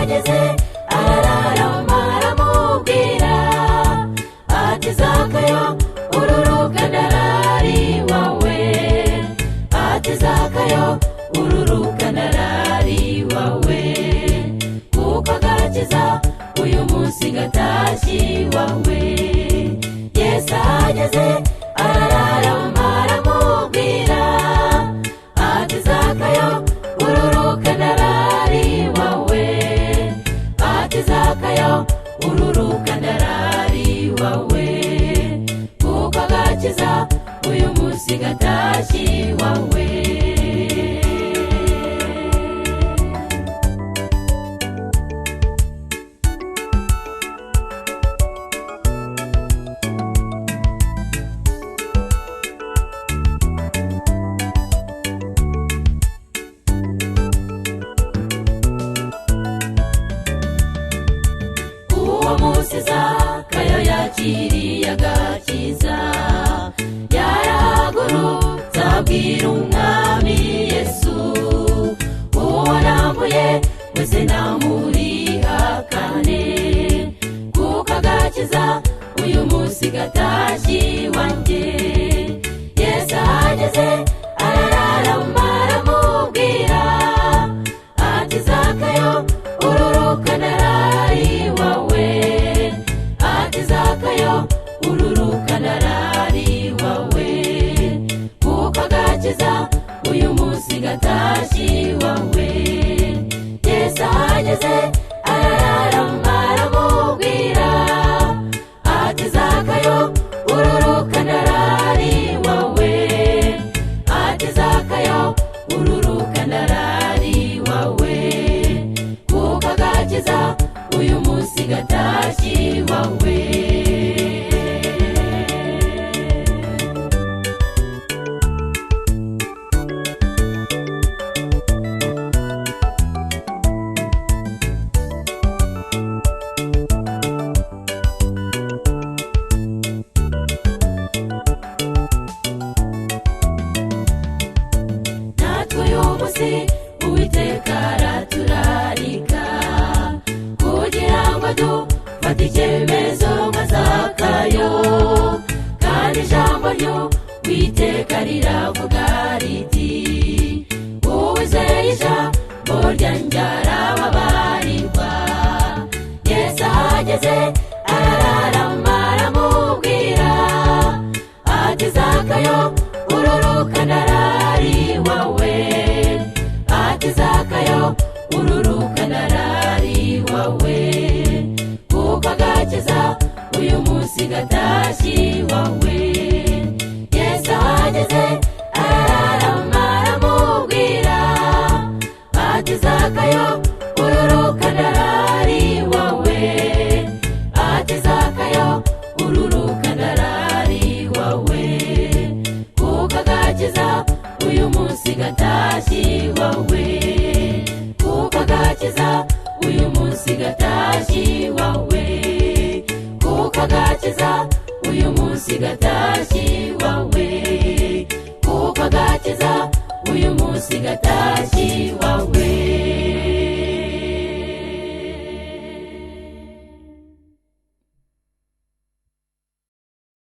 ahageze arararama aramubwira ati Zakayo ururuka ndarari wawe, ati Zakayo ururuka ndarari wawe, kuko agakiza uyu munsi gatashye wawe. Yesu ahageze arararama aramubwira ati Zakayo ururuka ndarari wawe, ati Zakayo ururuka ndarari wawe, kuko agakiza uyu munsi gatashye wawe. Uwo munsi Zakayo yakiriye agakiza, yarahagurutse abwira umwami Yesu, uwo nambuye wese namurihakane, kuko agakiza uyu munsi gatashye iwanjye. Yesu ahageze arararama aramubwira ati Zakayo ururuka ndarari wawe, ati Zakayo ururuka ndarari wawe, kuko agakiza uyu munsi gatashye wawe. Yesu ahageze arararama aramubwira ati Zakayo ururuka ndarari wawe, ati Zakayo ururuka ndarari wawe, kuko agakiza uyu munsi gatashye wawe. Natwe uyu munsi Uwiteka araturarika kugira ngo dufate icyemezo nka Zakayo, kandi ijambo ry'Uwiteka riravuga riti uwizeye ijambo ryanjye arababarirwa. Yesu ahageze arararama aramubwira ati Zakayo ururuka ndarari wawe, ati Zakayo ururuka ndarari wawe, kuko agakiza uyu munsi gatashye wawe. Yesu ahageze arararama aramubwira ati Zakayo ururuka ndarari wawe, ati Zakayo ururuka ndarari wawe, kuko agakiza uyu munsi gatashye wawe, kuko agakiza uyu munsi gatashye wawe, kuko agakiza uyu munsi gatashye wawe, kuko agakiza uyu munsi gatashye wawe.